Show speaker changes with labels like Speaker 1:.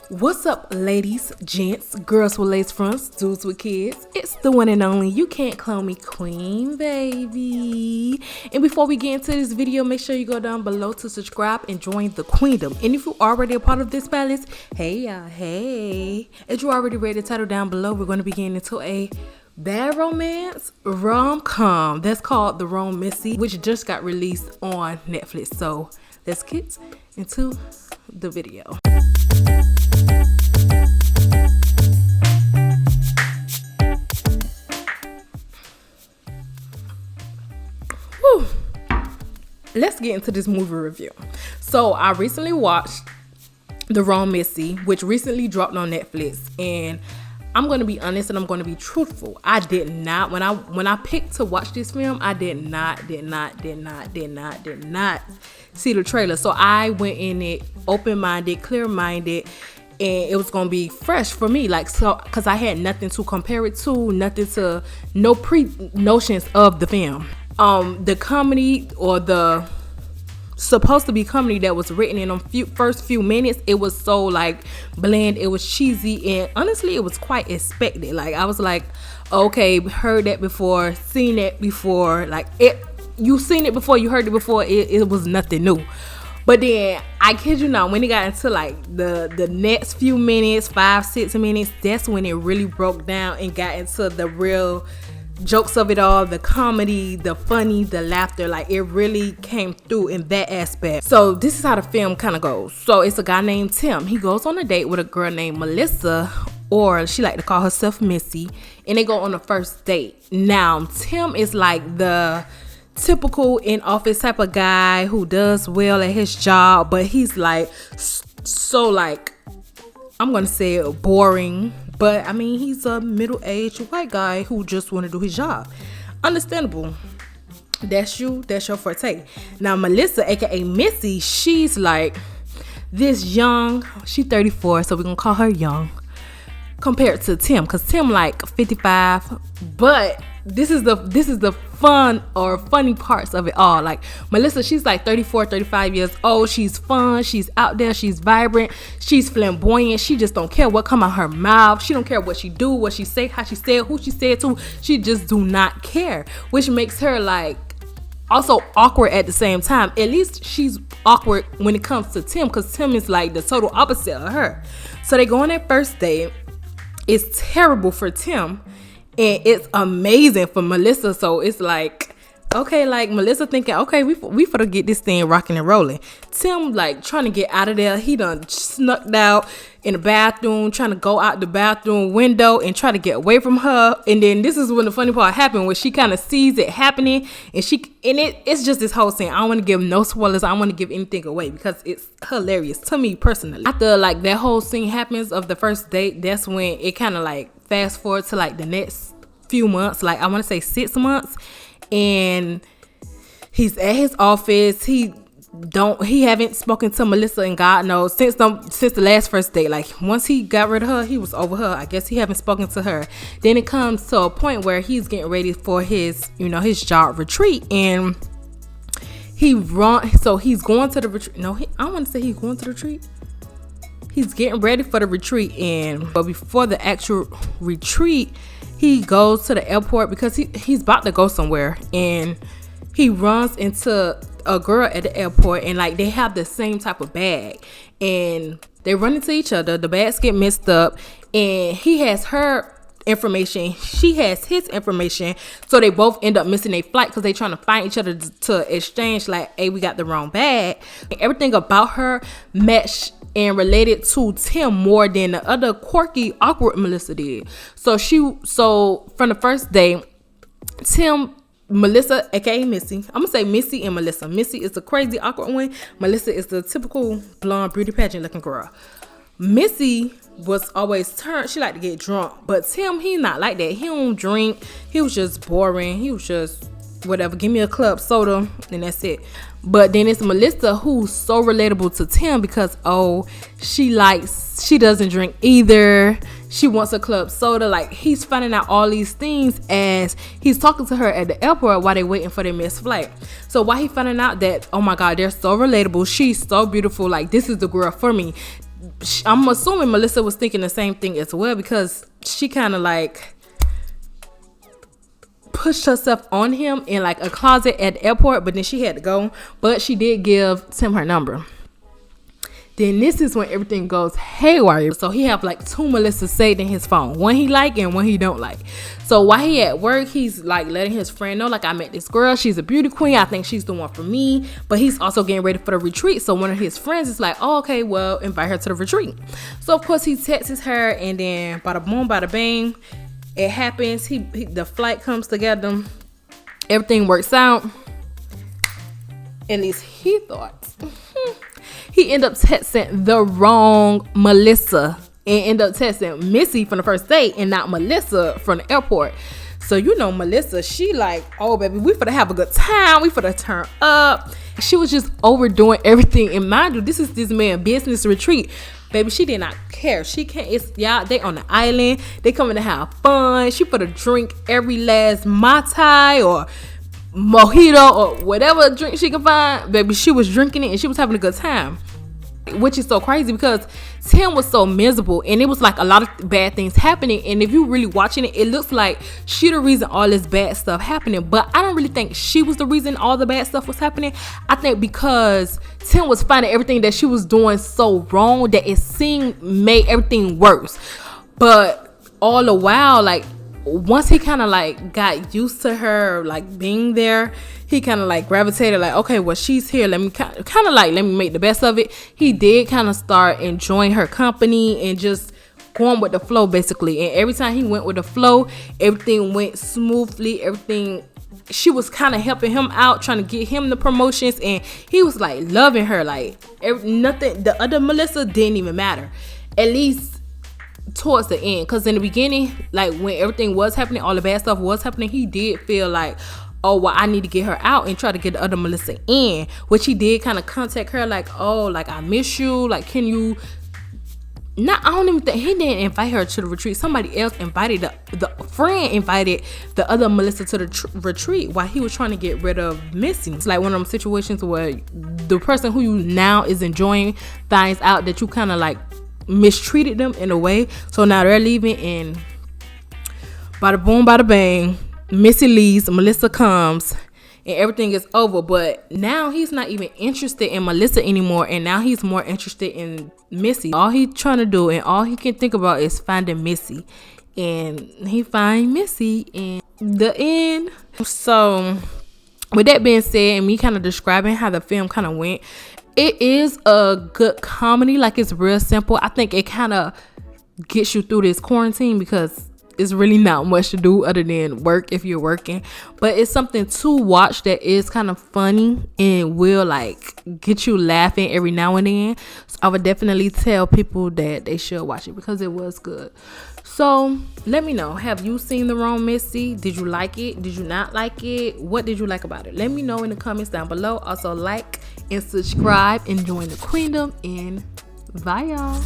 Speaker 1: What's up, ladies, gents, girls with lace fronts, dudes with kids? It's the one and only, you can't clone me, queen, baby. And before we get into this video, make sure you go down below to subscribe and join the queendom. And if you're already a part of this palace, hey y'all, hey. As you already read the title down below, we're going to be getting into a bad romance rom-com that's called The Wrong Missy, which just got released on Netflix. So let's get into the video. Whew. Let's get into this movie review. So I recently watched The Wrong Missy, which recently dropped on Netflix, and I'm going to be honest and I'm going to be truthful. I did not, when I picked to watch this film, I did not see the trailer. So I went in it open-minded, clear-minded, and it was going to be fresh for me. Like, so, because I had nothing to compare it to, no pre-notions of the film. The comedy, or the supposed to be comedy that was written in the first few minutes, it was so like bland, it was cheesy, and honestly it was quite expected. Like, I was like, okay, heard that before, seen that before, like you seen it before, you heard it before, it was nothing new. But then, I kid you not, when it got into like the next few minutes, 5-6 minutes, that's when it really broke down and got into the real jokes of it all, the comedy, the funny, the laughter. Like, it really came through in that aspect. So this is how the film kind of goes. So it's a guy named Tim. He goes on a date with a girl named Melissa, or she like to call herself Missy, and they go on a first date. Now Tim is like the typical in office type of guy who does well at his job, but he's like so, like, I'm gonna say it, boring. But I mean, he's a middle-aged white guy who just want to do his job. Understandable. That's your forte. Now Melissa, aka Missy, she's like this young, she's 34, so we're gonna call her young compared to Tim, because Tim like 55. But this is the fun or funny parts of it all. Like, Melissa, she's like 35 years old. She's fun, she's out there, she's vibrant, she's flamboyant. She just don't care what come out her mouth. She don't care what she do, what she say, how she say it, who she say it to. She just do not care, which makes her like also awkward at the same time. At least she's awkward when it comes to Tim, because Tim is like the total opposite of her. So they go on their first date. It's terrible for Tim, and it's amazing for Melissa. So it's like, okay, like Melissa thinking, okay, we finna get this thing rocking and rolling. Tim like trying to get out of there. He done snuck out in the bathroom, trying to go out the bathroom window and try to get away from her. And then this is when the funny part happened, where she kind of sees it happening, and it's just this whole scene. I don't want to give no spoilers. I don't want to give anything away because it's hilarious to me personally. After like that whole scene happens of the first date, that's when it kind of like fast forward to like the next few months, like I want to say 6 months, and he's at his office. He haven't spoken to Melissa and God knows since the last first date. Like, once he got rid of her, he was over her. I guess he haven't spoken to her. Then it comes to a point where he's getting ready for his job retreat, and he's going to the retreat. No, I don't want to say he's going to the retreat. He's getting ready for the retreat, but before the actual retreat, he goes to the airport because he's about to go somewhere, and he runs into a girl at the airport, and like they have the same type of bag, and they run into each other. The bags get messed up, and he has her information, she has his information, so they both end up missing their flight because they trying to find each other to exchange, like, hey, we got the wrong bag. And everything about her matched and related to Tim more than the other quirky, awkward Melissa did. So from the first day, Melissa, aka Missy, I'm gonna say Missy and Melissa. Missy is the crazy awkward one. Melissa is the typical blonde beauty pageant looking girl. Missy was always turned, she liked to get drunk, but Tim, he not like that. He don't drink. He was just boring. He was just whatever, give me a club soda and that's it. But then it's Melissa, who's so relatable to Tim because she doesn't drink either. She wants a club soda. Like, he's finding out all these things as he's talking to her at the airport while they're waiting for their missed flight. So while he finding out that, oh my God, they're so relatable, she's so beautiful, like, this is the girl for me, I'm assuming Melissa was thinking the same thing as well, because she kind of like pushed herself on him in like a closet at the airport, but then she had to go. But she did give Tim her number. Then this is when everything goes haywire. So he have like 2 Melissas saved in his phone. One he like and one he don't like. So while he at work, he's like letting his friend know, like, I met this girl. She's a beauty queen. I think she's the one for me. But he's also getting ready for the retreat. So one of his friends is like, oh, okay, well, invite her to the retreat. So of course he texts her, and then bada boom, bada bang, it happens. The flight comes together. Everything works out. At least he thought. He ended up texting the wrong Melissa and ended up texting Missy from the first date and not Melissa from the airport. So you know Melissa, she like, oh baby, we finna have a good time, we finna turn up. She was just overdoing everything. And mind you, this is this man's business retreat. Baby, she did not care. She can't. It's y'all. They on the island. They coming to have fun. She put a drink every last Mai Tai or mojito or whatever drink she can find. Baby, she was drinking it and she was having a good time, which is so crazy because Tim was so miserable and it was like a lot of bad things happening. And if you really watching it, it looks like she the reason all this bad stuff happening, but I don't really think she was the reason all the bad stuff was happening. I think because Tim was finding everything that she was doing so wrong that it seemed made everything worse. But all the while, like, once he kind of like got used to her like being there, he kind of like gravitated like, okay, well, she's here, let me kind of like let me make the best of it. He did kind of start enjoying her company and just going with the flow basically. And every time he went with the flow, everything went smoothly. She was kind of helping him out, trying to get him the promotions, and he was like loving her. Like nothing, the other Melissa didn't even matter, at least towards the end. Because in the beginning, like when everything was happening, all the bad stuff was happening, he did feel like, oh well, I need to get her out and try to get the other Melissa in, which he did kind of contact her like, oh, like, I miss you, like, can you not, I don't even think, he didn't invite her to the retreat. Somebody else invited, the friend invited the other Melissa to the retreat while he was trying to get rid of Missy. It's like one of them situations where the person who you now is enjoying finds out that you kind of like mistreated them in a way, so now they're leaving, and bada boom, bada bang, Missy leaves, Melissa comes, and everything is over. But now he's not even interested in Melissa anymore, and now he's more interested in Missy. All he's trying to do and all he can think about is finding Missy, and he find Missy in the end. So with that being said, and me kind of describing how the film kind of went, it is a good comedy. Like, it's real simple. I think it kind of gets you through this quarantine because it's really not much to do other than work if you're working. But it's something to watch that is kind of funny and will like get you laughing every now and then. So I would definitely tell people that they should watch it because it was good. So let me know, have you seen The Wrong Missy? Did you like it? Did you not like it? What did you like about it? Let me know in the comments down below. Also like and subscribe and join the queendom, and bye y'all.